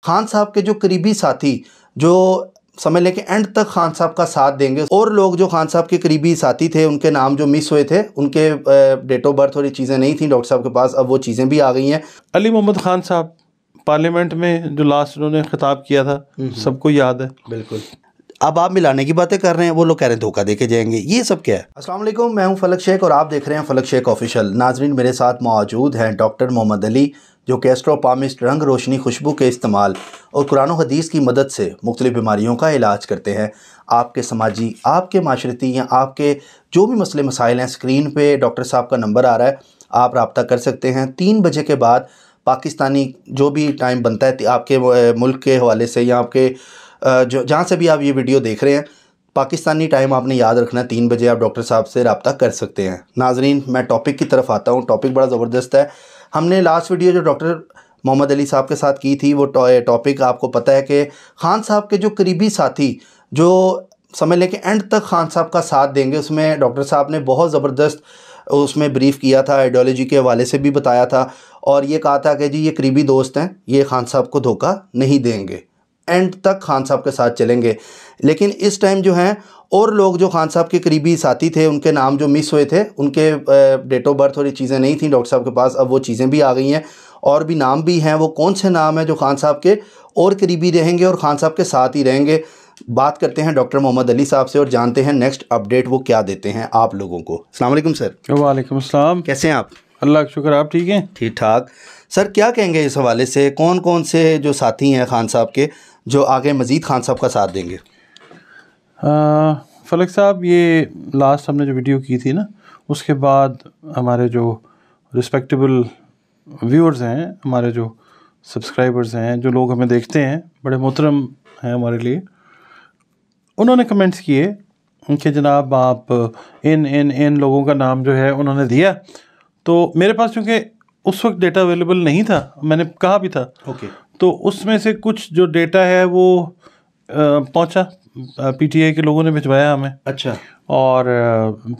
खान साहब के जो करीबी साथी जो समझ लें कि एंड तक खान साहब का साथ देंगे, और लोग जो खान साहब के करीबी साथी थे उनके नाम जो मिस हुए थे, उनके डेट ऑफ बर्थ और ये चीज़ें नहीं थी डॉक्टर साहब के पास, अब वो चीज़ें भी आ गई हैं। अली मोहम्मद खान साहब पार्लियामेंट में जो लास्ट उन्होंने खिताब किया था सबको याद है। बिल्कुल। अब आप मिलाने की बातें कर रहे हैं, वो लोग कह रहे हैं धोखा दे के जाएंगे, ये सब क्या है? अस्सलाम वालेकुम, मैं हूं फलक शेख और आप देख रहे हैं फलक शेख ऑफिशियल। नाजरीन, मेरे साथ मौजूद हैं डॉक्टर मोहम्मद अली, जो कैस्ट्रोपामिस्ट रंग रोशनी खुशबू के इस्तेमाल और कुरान और हदीस की मदद से मुख्तलिफ बीमारियों का इलाज करते हैं। आपके समाजी, आपके माशरती या आपके जो भी मसले मसाइल हैं, स्क्रीन पे डॉक्टर साहब का नंबर आ रहा है, आप रब्ता कर सकते हैं। 3 बजे के बाद पाकिस्तानी जो भी टाइम बनता है आपके मुल्क के हवाले से या आपके जो जहाँ से भी आप ये वीडियो देख रहे हैं, पाकिस्तानी टाइम आपने याद रखना है, 3 बजे आप डॉक्टर साहब से रब्ता कर सकते हैं। नाजरीन, मैं टॉपिक की तरफ आता हूँ। टॉपिक बड़ा ज़बरदस्त है। हमने लास्ट वीडियो जो डॉक्टर मोहम्मद अली साहब के साथ की थी, वो टॉपिक आपको पता है कि खान साहब के जो करीबी साथी जो समझ लें कि एंड तक खान साहब का साथ देंगे, उसमें डॉक्टर साहब ने बहुत ज़बरदस्त उसमें ब्रीफ़ किया था, आइडियोलॉजी के हवाले से भी बताया था, और ये कहा था कि जी ये करीबी दोस्त हैं, ये खान साहब को धोखा नहीं देंगे, एंड तक खान साहब के साथ चलेंगे। लेकिन इस टाइम जो हैं और लोग जो खान साहब के करीबी साथी थे, उनके नाम जो मिस हुए थे, उनके डेट ऑफ बर्थ और ये चीज़ें नहीं थी डॉक्टर साहब के पास, अब वो चीज़ें भी आ गई हैं, और भी नाम भी हैं। वो कौन से नाम हैं जो खान साहब के और करीबी रहेंगे और खान साहब के साथ ही रहेंगे? बात करते हैं डॉक्टर मोहम्मद अली साहब से और जानते हैं नेक्स्ट अपडेट वो क्या देते हैं आप लोगों को। अस्सलाम वालेकुम सर। वालेकुम अस्सलाम। कैसे हैं आप? अल्लाह का शुक्र, आप ठीक हैं? ठीक ठाक। सर, क्या कहेंगे इस हवाले से, कौन कौन से जो साथी हैं खान साहब के जो आगे मज़ीद खान साहब का साथ देंगे? फलक साहब, ये लास्ट हमने जो वीडियो की थी ना, उसके बाद हमारे जो रिस्पेक्टेबल व्यूअर्स हैं, हमारे जो सब्सक्राइबर्स हैं, जो लोग हमें देखते हैं, बड़े मोहतरम हैं हमारे लिए, उन्होंने कमेंट्स किए कि जनाब आप इन लोगों का नाम जो है उन्होंने दिया। तो मेरे पास चूँकि उस वक्त डेटा अवेलेबल नहीं था, मैंने कहा भी था, तो उसमें से कुछ जो डेटा है वो पहुंचा, पीटीआई के लोगों ने भिजवाया हमें। अच्छा। और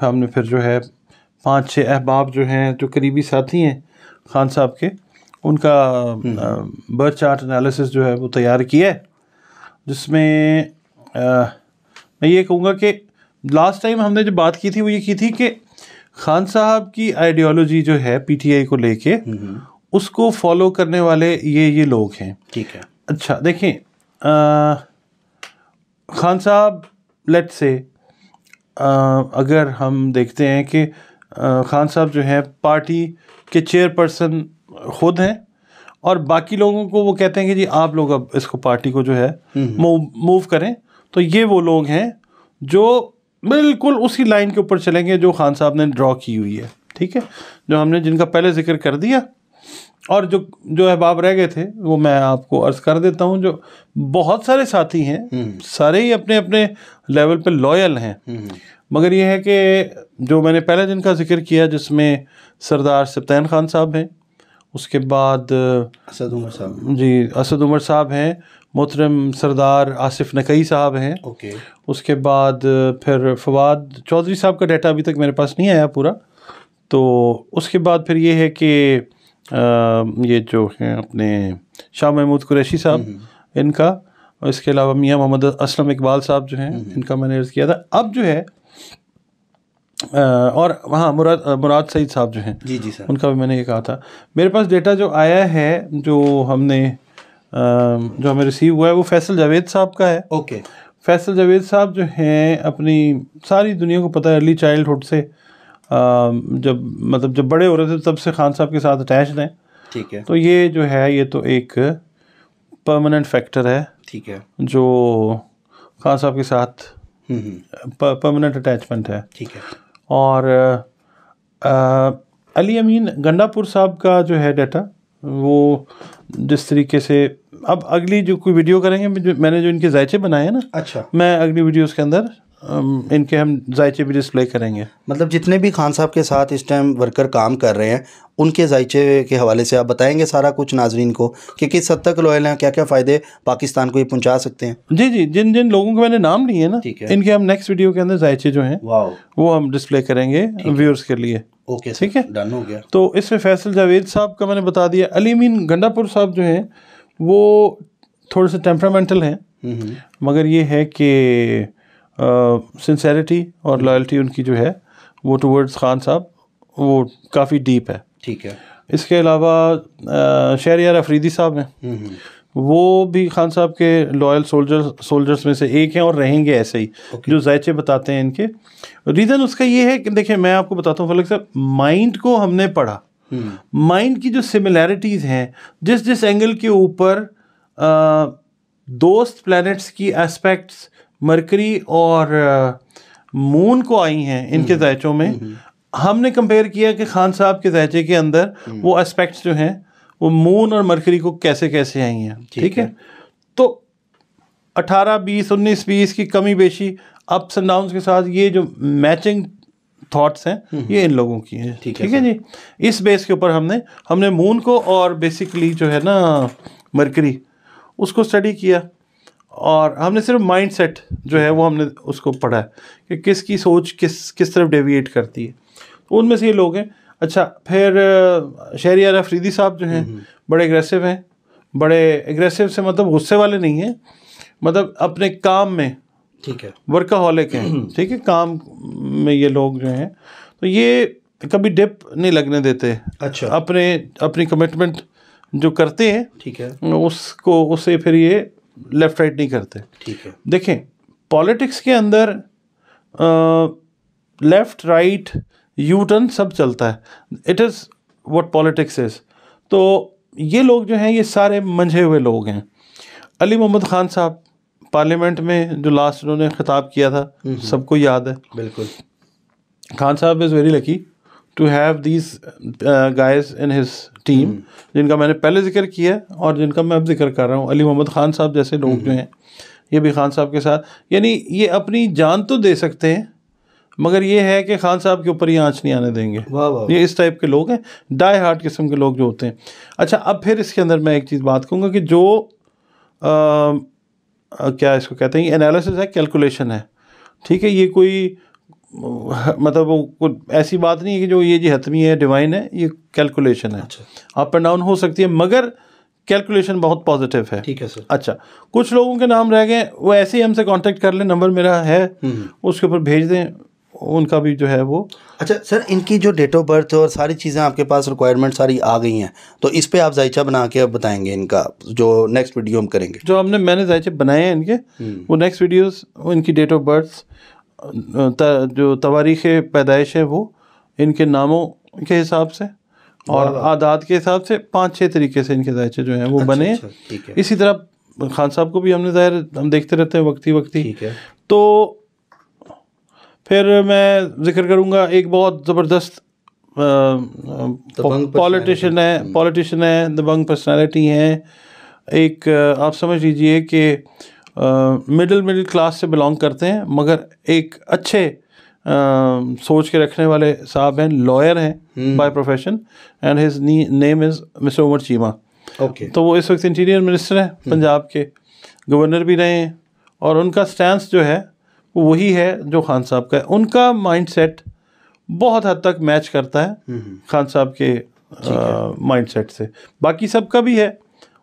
हमने फिर जो है 5-6 अहबाब जो हैं, जो करीबी साथी हैं खान साहब के, उनका बर्थ चार्ट एनालिसिस जो है वो तैयार किया है, जिसमें मैं ये कहूँगा कि लास्ट टाइम हमने जो बात की थी वो ये की थी कि खान साहब की आइडियोलॉजी जो है पीटीआई को लेके, उसको फॉलो करने वाले ये लोग हैं। ठीक है। अच्छा, देखें, खान साहब लेट से अगर हम देखते हैं कि खान साहब जो हैं पार्टी के चेयरपर्सन खुद हैं, और बाकी लोगों को वो कहते हैं कि जी आप लोग अब इसको पार्टी को जो है मूव करें। तो ये वो लोग हैं जो बिल्कुल उसी लाइन के ऊपर चलेंगे जो खान साहब ने ड्रॉ की हुई है। ठीक है, जो हमने जिनका पहले जिक्र कर दिया, और जो अहबाब रह गए थे वो मैं आपको अर्ज़ कर देता हूँ। जो बहुत सारे साथी हैं, सारे ही अपने अपने लेवल पे लॉयल हैं, मगर ये है कि जो मैंने पहले जिनका जिक्र किया, जिसमें सरदार सब्तैन खान साहब हैं, उसके बाद असद उमर साहब, जी असद उमर साहब हैं, मोहतरम सरदार आसिफ नकई साहब हैं। ओके। उसके बाद फिर फवाद चौधरी साहब का डाटा अभी तक मेरे पास नहीं आया पूरा। तो उसके बाद फिर ये है कि ये जो हैं अपने शाह महमूद कुरैशी साहब, इनका, और इसके अलावा मियाँ मोहम्मद असलम इकबाल साहब जो हैं, इनका मैंने अर्ज़ किया था। अब जो है और हाँ, मुराद सईद साहब जो हैं, जी सर, उनका भी मैंने ये कहा था। मेरे पास डेटा जो आया है, जो हमें रिसीव हुआ है, वो फैसल जावेद साहब का है। ओके। फैसल जावेद साहब जो हैं, अपनी सारी दुनिया को पता है, अर्ली चाइल्डहुड से जब बड़े हो रहे थे तब से खान साहब के साथ अटैच्ड हैं। ठीक है। तो ये जो है, ये तो एक परमानेंट फैक्टर है। ठीक है। जो खान साहब के साथ परमानेंट अटैचमेंट है। ठीक है। और अली अमीन गंडापुर साहब का जो है डाटा, वो जिस तरीके से अब अगली जो कोई वीडियो करेंगे, मैंने जो इनके जायचे बनाए हैं ना, अच्छा, मैं अगली वीडियोस के अंदर इनके हम जायचे भी डिस्प्ले करेंगे। मतलब जितने भी खान साहब के साथ इस टाइम वर्कर काम कर रहे हैं, उनके जायचे के हवाले से आप बताएंगे सारा कुछ नाजरीन को कि किस हद तक लॉयल हैं, क्या क्या फ़ायदे पाकिस्तान को ये पहुंचा सकते हैं। जी, जिन जिन लोगों के मैंने नाम लिए ना, इनके हम नेक्स्ट वीडियो के अंदर जायचे जो हैं वो हम डिस्प्ले करेंगे व्यूअर्स के लिए। ओके, ठीक है, डन हो गया। तो इसमें फैसल जावेद साहब का मैंने बता दिया। अली अमीन गंडापुर साहब जो हैं, वो थोड़े से टेम्परामेंटल हैं, मगर ये है कि सिंसेरिटी और लॉयल्टी उनकी जो है वो टुवर्ड्स खान साहब वो काफ़ी डीप है। ठीक है। इसके अलावा शहरयार अफरीदी साहब हैं, वो भी खान साहब के लॉयल सोल्जर्स में से एक हैं और रहेंगे ऐसे ही। जो जायचे बताते हैं इनके रीज़न उसका ये है कि देखिए मैं आपको बताता हूँ फलक साहब, माइंड को हमने पढ़ा, माइंड की जो सिमिलैरिटीज़ हैं, जिस एंगल के ऊपर दोस्त प्लैनेट्स की एस्पेक्ट्स मरकरी और मून को आई हैं इनके जायचों में, हमने कंपेयर किया कि खान साहब के जायचे के अंदर वो एस्पेक्ट्स जो हैं वो मून और मरकरी को कैसे कैसे आई हैं। ठीक है, तो 18, 20, 19, 20 की कमी बेशी अप्स एंड डाउन्स के साथ ये जो मैचिंग थॉट्स हैं ये इन लोगों की हैं। ठीक है जी। इस बेस के ऊपर हमने मून को और बेसिकली जो है ना मरकरी उसको स्टडी किया, और हमने सिर्फ माइंड सेट जो है वो हमने उसको पढ़ा है कि किसकी सोच किस तरफ डेविएट करती है। तो उनमें से ये लोग हैं। अच्छा, फिर शहरयार अफरीदी साहब जो हैं बड़े एग्रेसिव हैं, बड़े एग्रेसिव से मतलब गुस्से वाले नहीं हैं, मतलब अपने काम में ठीक है वर्काहॉलिक हैं। ठीक है, काम में ये लोग जो हैं तो ये कभी डिप नहीं लगने देते। अच्छा, अपनी कमिटमेंट जो करते हैं ठीक है उससे फिर ये लेफ्ट राइट नहीं करते। ठीक है, देखें पॉलिटिक्स के अंदर लेफ्ट राइट यू टर्न सब चलता है, it is what politics is. तो ये लोग जो हैं ये सारे मंझे हुए लोग हैं। अली मोहम्मद खान साहब पार्लियामेंट में जो लास्ट उन्होंने खिताब किया था सबको याद है। बिल्कुल। Khan Sahab is very lucky to have these guys in his team, जिनका मैंने पहले जिक्र किया है और जिनका मैं अब जिक्र कर रहा हूँ। अली मोहम्मद खान साहब जैसे लोग जो हैं ये भी खान साहब के साथ, यानी ये अपनी जान तो दे सकते हैं मगर ये है कि खान साहब के ऊपर ये आँच नहीं आने देंगे। वाह वाह। ये इस टाइप के लोग हैं, डाई हार्ट किस्म के लोग जो होते हैं। अच्छा, अब फिर इसके अंदर मैं एक चीज़ बात कहूँगा कि जो क्या इसको कहते हैं, एनालिसिस है, कैलकुलेशन है। ठीक है, ये कोई मतलब वो ऐसी बात नहीं है कि जो ये जी हतमी है डिवाइन है, ये कैलकुलेशन है। अच्छा। अप एंड डाउन हो सकती है मगर कैलकुलेशन बहुत पॉजिटिव है। ठीक है सर। अच्छा, कुछ लोगों के नाम रह गए, वो ऐसे ही हमसे कांटेक्ट कर लें, नंबर मेरा है उसके ऊपर भेज दें, उनका भी जो है वो। अच्छा सर, इनकी जो डेट ऑफ बर्थ और सारी चीज़ें आपके पास रिक्वायरमेंट सारी आ गई हैं, तो इस पे आप जायचा बना के अब बताएंगे इनका जो नेक्स्ट वीडियो हम करेंगे। जो मैंने जायचे बनाए हैं इनके वो नेक्स्ट वीडियोस, इनकी डेट ऑफ बर्थ जो तवारीख़ पैदाइश है वो इनके नामों के हिसाब से और आदात के हिसाब से 5-6 तरीके से इनके जायचे जो हैं वो बने। ठीक है। इसी तरह खान साहब को भी हमने ज़ाहिर हम देखते रहते हैं वक्ती। ठीक है। तो फिर मैं जिक्र करूँगा एक बहुत ज़बरदस्त पॉलिटिशियन है, दबंग पर्सनैलिटी हैं। एक आप समझ लीजिए कि मिडिल क्लास से बिलोंग करते हैं मगर एक अच्छे सोच के रखने वाले साहब हैं, लॉयर हैं by profession, and his name is mister Umar Cheema. Okay. तो वो इस वक्त इंटीरियर मिनिस्टर हैं पंजाब के, गवर्नर भी रहे हैं, और उनका स्टैंस जो है वो वही है जो खान साहब का है। उनका माइंडसेट बहुत हद तक मैच करता है खान साहब के माइंडसेट से, बाकी सबका भी है,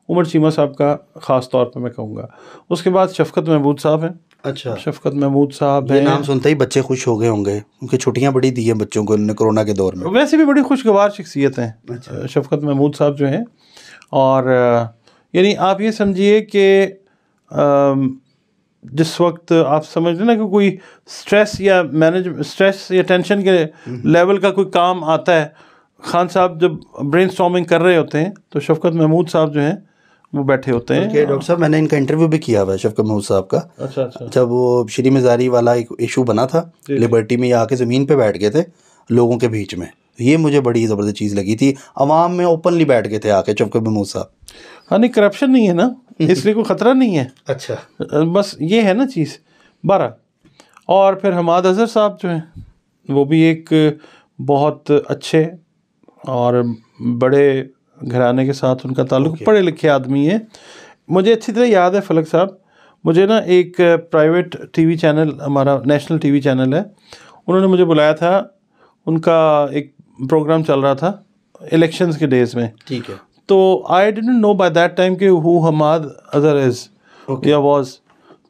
उमर चीमा साहब का ख़ास तौर पे मैं कहूँगा। उसके बाद शफकत महमूद साहब हैं। अच्छा, शफकत महमूद साहब हैं, नाम सुनते ही बच्चे खुश हो गए होंगे क्योंकि छुट्टियां बड़ी दी हैं बच्चों को कोरोना के दौर में। वैसे भी बड़ी खुशगवार शख्सियत हैं। अच्छा। शफकत महमूद साहब जो हैं, और यानी आप ये समझिए कि जिस वक्त आप समझ लें ना कि कोई स्ट्रेस या टेंशन के लेवल का कोई काम आता है, खान साहब जब ब्रेनस्टॉर्मिंग कर रहे होते हैं तो शफकत महमूद साहब जो हैं वो बैठे होते हैं। डॉक्टर साहब, मैंने इनका इंटरव्यू भी किया हुआ है शफकत महमूद साहब का। अच्छा। जब वो श्री मज़ारी वाला एक इशू बना था, लिबर्टी में ये आके ज़मीन पे बैठ गए थे लोगों के बीच में, ये मुझे बड़ी ज़बरदस्त चीज़ लगी थी। अवाम में ओपनली बैठ गए थे आके शफकत महमूद साहब। हाँ, नहीं करप्शन नहीं है ना, इसलिए कोई ख़तरा नहीं है। अच्छा, बस ये है ना चीज़ 12। और फिर हमाद अज़हर साहब जो हैं वो भी एक बहुत अच्छे और बड़े घराने के साथ उनका ताल्लुक़, पढ़े लिखे आदमी है। मुझे अच्छी तरह याद है फलक साहब, मुझे ना एक प्राइवेट टीवी चैनल, हमारा नेशनल टीवी चैनल है, उन्होंने मुझे बुलाया था, उनका एक प्रोग्राम चल रहा था इलेक्शंस के डेज़ में। ठीक है। तो I didn't know by that time कि हु हमाद अजहर इज़ या वाज।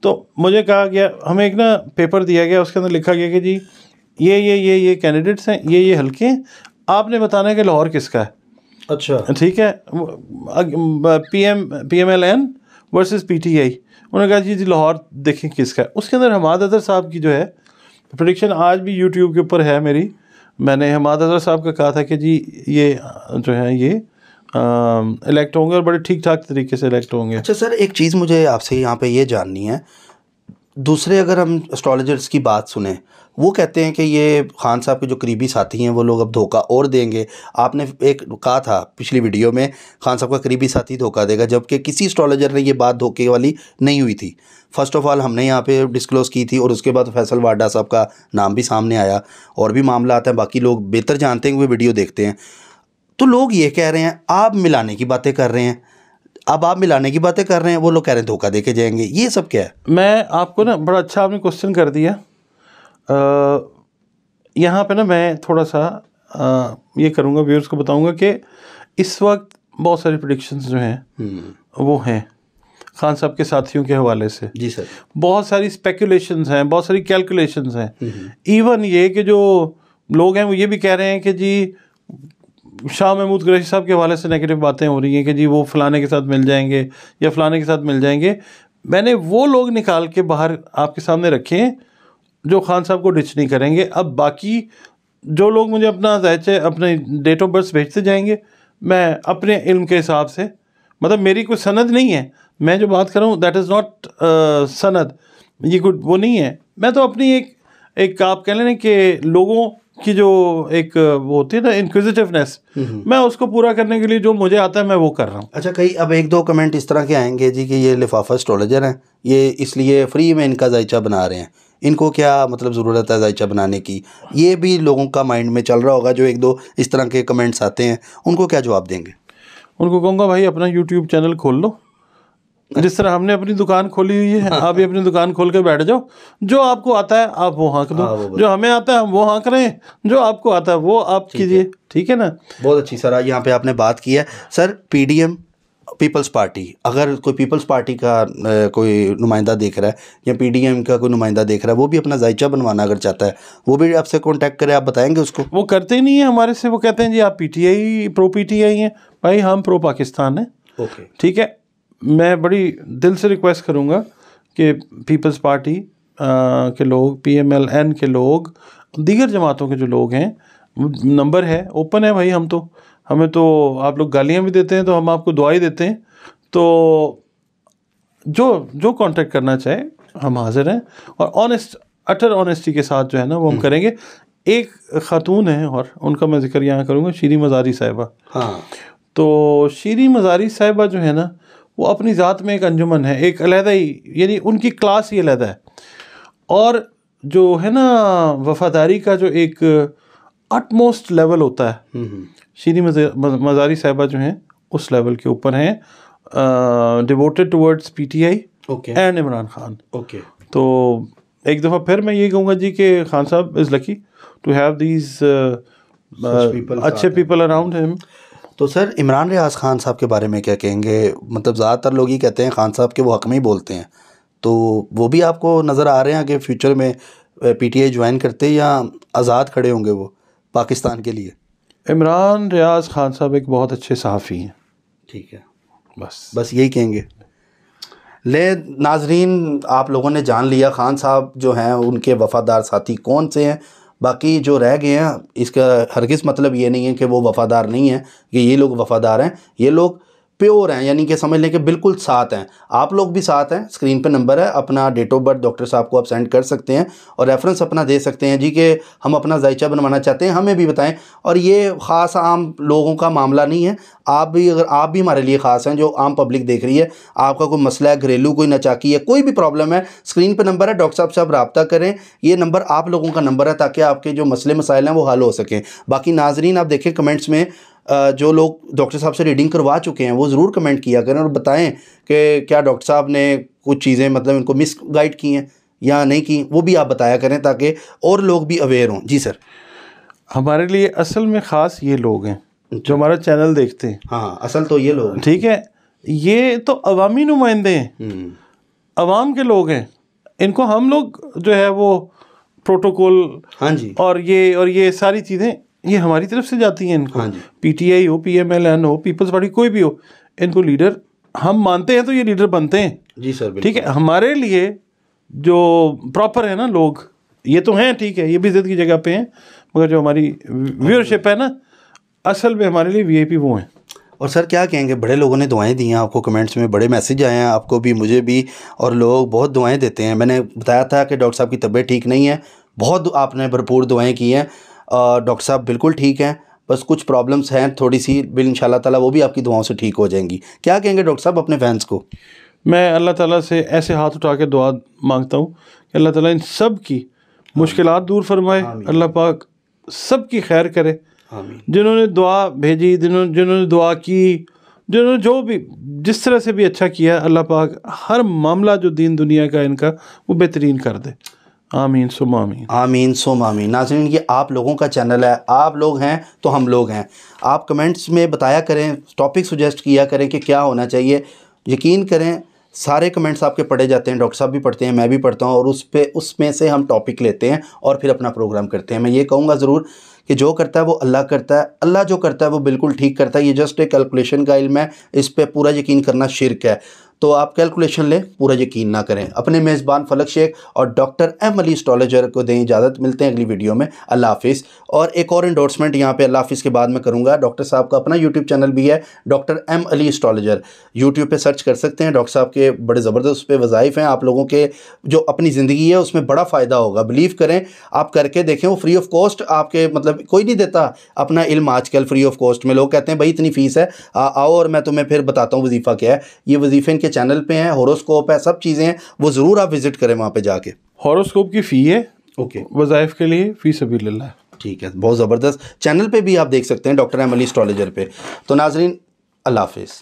तो मुझे कहा गया, हमें एक ना पेपर दिया गया, उसके अंदर लिखा गया कि जी ये कैंडिडेट्स हैं, ये हल्के हैं, आपने बताना है कि लाहौर किसका है। अच्छा, ठीक है। PMLN वर्सेस PTI, उन्होंने कहा जी लाहौर देखें किसका है। उसके अंदर हमाद अजहर साहब की जो है प्रेडिक्शन आज भी यूट्यूब के ऊपर है मेरी। मैंने हमाद अजहर साहब का कहा था कि जी ये जो है ये इलेक्ट होंगे और बड़े ठीक ठाक तरीके से इलेक्ट होंगे। अच्छा सर, एक चीज़ मुझे आपसे यहाँ पे ये जाननी है, दूसरे अगर हम एस्ट्रोलॉजर्स की बात सुने, वो कहते हैं कि ये खान साहब के जो करीबी साथी हैं वो लोग अब धोखा और देंगे। आपने एक कहा था पिछली वीडियो में खान साहब का करीबी साथी धोखा देगा, जबकि किसी एस्ट्रोलॉजर ने ये बात धोखे वाली नहीं हुई थी। फर्स्ट ऑफ ऑल हमने यहाँ पे डिस्क्लोज़ की थी और उसके बाद फैसल वाडा साहब का नाम भी सामने आया, और भी मामला आता है, बाकी लोग बेहतर जानते हैं, वो वीडियो देखते हैं। तो लोग ये कह रहे हैं आप मिलाने की बातें कर रहे हैं, अब आप मिलाने की बातें कर रहे हैं, वो लोग कह रहे हैं धोखा दे के जाएंगे, ये सब क्या है? मैं आपको ना बड़ा अच्छा आपने क्वेश्चन कर दिया। यहाँ पे ना मैं थोड़ा सा ये करूँगा, व्यूअर्स को बताऊँगा कि इस वक्त बहुत सारी प्रेडिक्शंस जो हैं वो हैं खान साहब के साथियों के हवाले से। जी सर। बहुत सारी स्पेकुलेशंस हैं, बहुत सारी कैलकुलेशंस हैं। इवन ये कि जो लोग हैं वो ये भी कह रहे हैं कि जी शाह महमूद कुरैशी साहब के हवाले से नेगेटिव बातें हो रही हैं कि जी वो फलाने के साथ मिल जाएंगे या फलाने के साथ मिल जाएंगे। मैंने वो लोग निकाल के बाहर आपके सामने रखे हैं जो खान साहब को डिच नहीं करेंगे। अब बाकी जो लोग मुझे अपना जायचे अपने डेट ऑफ बर्थ भेजते जाएंगे, मैं अपने इल्म के हिसाब से, मतलब मेरी कोई सनद नहीं है, मैं जो बात कर रहा हूँ दैट इज़ नॉट सनद, ये कोई वो नहीं है। मैं तो अपनी एक आप कह लें कि लोगों की जो एक वो होती है ना इंक्विजिटिवनेस, मैं उसको पूरा करने के लिए जो मुझे आता है मैं वो कर रहा हूँ। अच्छा, कई अब एक दो कमेंट इस तरह के आएंगे जी कि ये लिफाफा एस्ट्रोलॉजर हैं, ये इसलिए फ्री में इनका जायचा बना रहे हैं, इनको क्या मतलब ज़रूरत है जायचा बनाने की, ये भी लोगों का माइंड में चल रहा होगा। जो एक दो इस तरह के कमेंट्स आते हैं उनको क्या जवाब देंगे? उनको कहूँगा भाई अपना यूट्यूब चैनल खोल लो, जिस तरह हमने अपनी दुकान खोली हुई है, आप भी अपनी दुकान खोल के बैठ जाओ, जो आपको आता है आप वो हाँक दो, जो हमें आता है हम वो हाँक रहे हैं, जो आपको आता है वो आप कीजिए, ठीक है ना। बहुत अच्छी सर, यहाँ पे आपने बात की है। सर PDM पीपल्स पार्टी, अगर कोई पीपल्स पार्टी का कोई नुमाइंदा देख रहा है या PDM का कोई नुमाइंदा देख रहा है, वो भी अपना जायचा बनवाना अगर चाहता है, वो भी आपसे कांटेक्ट करे, आप बताएंगे उसको? वो करते ही नहीं है हमारे से, वो कहते हैं जी आप PTI प्रो PTI हैं, भाई हम प्रो पाकिस्तान हैं। ओके, ठीक है। मैं बड़ी दिल से रिक्वेस्ट करूँगा कि पीपल्स पार्टी के लोग, PMLN के लोग, दीगर जमातों के जो लोग हैं, नंबर है, ओपन है भाई। हमें तो आप लोग गालियाँ भी देते हैं तो हम आपको दुआई देते हैं, तो जो कांटेक्ट करना चाहे हम हाजिर हैं, और ऑनेस्ट अटर ऑनेस्टी के साथ जो है ना वो हम करेंगे। एक खातून है और उनका मैं जिक्र यहाँ करूँगा, शीरी मज़ारी साहिबा। हाँ, तो शीरी मज़ारी साहिबा जो है ना वो अपनी ज़ात में एक अंजुमन है, एक अलहदा ही, यानी उनकी क्लास ही अलहदा है। और जो है ना वफ़ादारी का जो एक अटमोस्ट लेवल होता है, शीरी मज़ारी साहिबा जो हैं उस लेवल के ऊपर हैं, devoted towards PTI and Imran Khan. Okay, तो एक दफ़ा फिर मैं ये कहूँगा जी कि Khan Sahab is lucky to have these अच्छे पीपल अराउंड हिम। तो सर इमरान रियाज खान साहब के बारे में क्या कहेंगे? मतलब ज़्यादातर लोग ही कहते हैं खान साहब के वो हक़ में ही बोलते हैं, तो वो भी आपको नज़र आ रहे हैं कि फ्यूचर में PTI ज्वाइन करते या आज़ाद खड़े होंगे वो पाकिस्तान के लिए? इमरान रियाज खान साहब एक बहुत अच्छे सहाफ़ी हैं। ठीक है, बस यही कहेंगे। ले नाजरीन, आप लोगों ने जान लिया खान साहब जो हैं उनके वफ़ादार साथी कौन से हैं। बाकी जो रह गए हैं इसका हरगिज़ मतलब ये नहीं है कि वो वफ़ादार नहीं हैं, कि ये लोग वफ़ादार हैं, ये लोग प्योर हैं, यानी कि समझ लें कि बिल्कुल साथ हैं। आप लोग भी साथ हैं, स्क्रीन पे नंबर है, अपना डेट ऑफ बर्थ डॉक्टर साहब को आप सेंड कर सकते हैं और रेफरेंस अपना दे सकते हैं जी कि हम अपना जायचा बनवाना चाहते हैं, हमें भी बताएं। और ये ख़ास आम लोगों का मामला नहीं है, आप भी अगर आप भी हमारे लिए ख़ास हैं, जो आम पब्लिक देख रही है, आपका कोई मसला है, घरेलू कोई नचाकी है, कोई भी प्रॉब्लम है, स्क्रीन पर नंबर है, डॉक्टर साहब से आप रब्ता करें। ये नंबर आप लोगों का नंबर है ताकि आपके जो मसले मसाइल हैं वो हल हो सकें। बाकी नाजरीन आप देखें कमेंट्स में जो लोग डॉक्टर साहब से रीडिंग करवा चुके हैं वो ज़रूर कमेंट किया करें और बताएं कि क्या डॉक्टर साहब ने कुछ चीज़ें मतलब इनको मिस गाइड की हैं या नहीं की, वो भी आप बताया करें ताकि और लोग भी अवेयर हों। जी सर। हमारे लिए असल में ख़ास ये लोग हैं जो हमारा चैनल देखते हैं। हाँ, असल तो ये लोग, ठीक है, ये तो अवामी नुमाइंदे हैं, अवाम के लोग हैं। इनको हम लोग जो है वो प्रोटोकॉल, हाँ जी, और ये सारी चीज़ें ये हमारी तरफ से जाती हैं इनको। हाँ जी, पीटीआई हो, पीएमएलएन हो, पीपल्स पार्टी, कोई भी हो, इनको लीडर हम मानते हैं तो ये लीडर बनते हैं। जी सर, ठीक है, हमारे लिए जो प्रॉपर है ना लोग, ये तो हैं, ठीक है, ये भी इज्जत की जगह पे हैं, मगर जो हमारी व्यूअरशिप है ना, असल में हमारे लिए वीआईपी वो हैं। और सर क्या कहेंगे, बड़े लोगों ने दुआएं दी हैं आपको, कमेंट्स में बड़े मैसेज आए हैं आपको भी, मुझे भी, और लोग बहुत दुआएं देते हैं। मैंने बताया था कि डॉक्टर साहब की तबीयत ठीक नहीं है, बहुत आपने भरपूर दुआएं की हैं। डॉक्टर साहब बिल्कुल ठीक हैं, बस कुछ प्रॉब्लम्स हैं थोड़ी सी, बिल इंशाल्लाह ताला वो भी आपकी दुआओं से ठीक हो जाएंगी। क्या कहेंगे डॉक्टर साहब अपने फैंस को? मैं अल्लाह ताला से ऐसे हाथ उठा के दुआ मांगता हूँ कि अल्लाह ताला इन सब की मुश्किलात दूर फरमाए, अल्लाह पाक सब की खैर करे। जिन्होंने दुआ भेजी, जिन्होंने दुआ की, जिन्होंने जो भी जिस तरह से भी अच्छा किया, अल्लाह पाक हर मामला जो दीन दुनिया का इनका वो बेहतरीन कर दे। आमीन सुम आमीन। आमीन सुम आमीन। नाज़रीन, ये आप लोगों का चैनल है, आप लोग हैं तो हम लोग हैं। आप कमेंट्स में बताया करें, टॉपिक सुजेस्ट किया करें कि क्या होना चाहिए। यकीन करें सारे कमेंट्स आपके पढ़े जाते हैं, डॉक्टर साहब भी पढ़ते हैं, मैं भी पढ़ता हूँ, और उसमें से हम टॉपिक लेते हैं और फिर अपना प्रोग्राम करते हैं। मैं ये कहूँगा ज़रूर कि जो करता है वो अल्लाह करता है, अल्लाह जो करता है वो बिल्कुल ठीक करता है। ये जस्ट एक कैलकुलेशन का इल्म है, इस पे पूरा यकीन करना शिर्क है। तो आप कैलकुलेशन लें, पूरा यकीन ना करें। अपने मेज़बान फलक शेख और डॉक्टर एम अली एस्ट्रोलॉजर को दें इजाज़त। मिलते हैं अगली वीडियो में। अल्लाह हाफिज़। और एक और इंडोर्समेंट यहाँ पे अल्लाह हाफिज़ के बाद में करूँगा। डॉक्टर साहब का अपना यूट्यूब चैनल भी है, doctor M Ali astrologer. YouTube पे सर्च कर सकते हैं। डॉक्टर साहब के बड़े ज़बरदस्त उस पर वज़ाइफ हैं। आप लोगों के जो अपनी ज़िंदगी है उसमें बड़ा फ़ायदा होगा, बिलीव करें, आप करके देखें। वो फ्री ऑफ कॉस्ट आपके, मतलब कोई नहीं देता अपना इल्म आजकल फ्री ऑफ कॉस्ट में। लोग कहते हैं भाई इतनी फ़ीस है, आओ और मैं तुम्हें फिर बताता हूँ वजीफ़ा क्या है। ये वजीफ़े इनके चैनल पे हैं, हॉरोस्कोप है, सब चीज़ें हैं, वो ज़रूर आप विज़िट करें वहाँ पे जाके। हॉरोस्कोप की फ़ी है, ओके, वज़ाइफ के लिए फ़ी सबीलिल्लाह। ठीक है, बहुत ज़बरदस्त। चैनल पे भी आप देख सकते हैं डॉक्टर एम अली एस्ट्रोलॉजर पे। तो नाज़रीन, अल्लाह हाफिज़।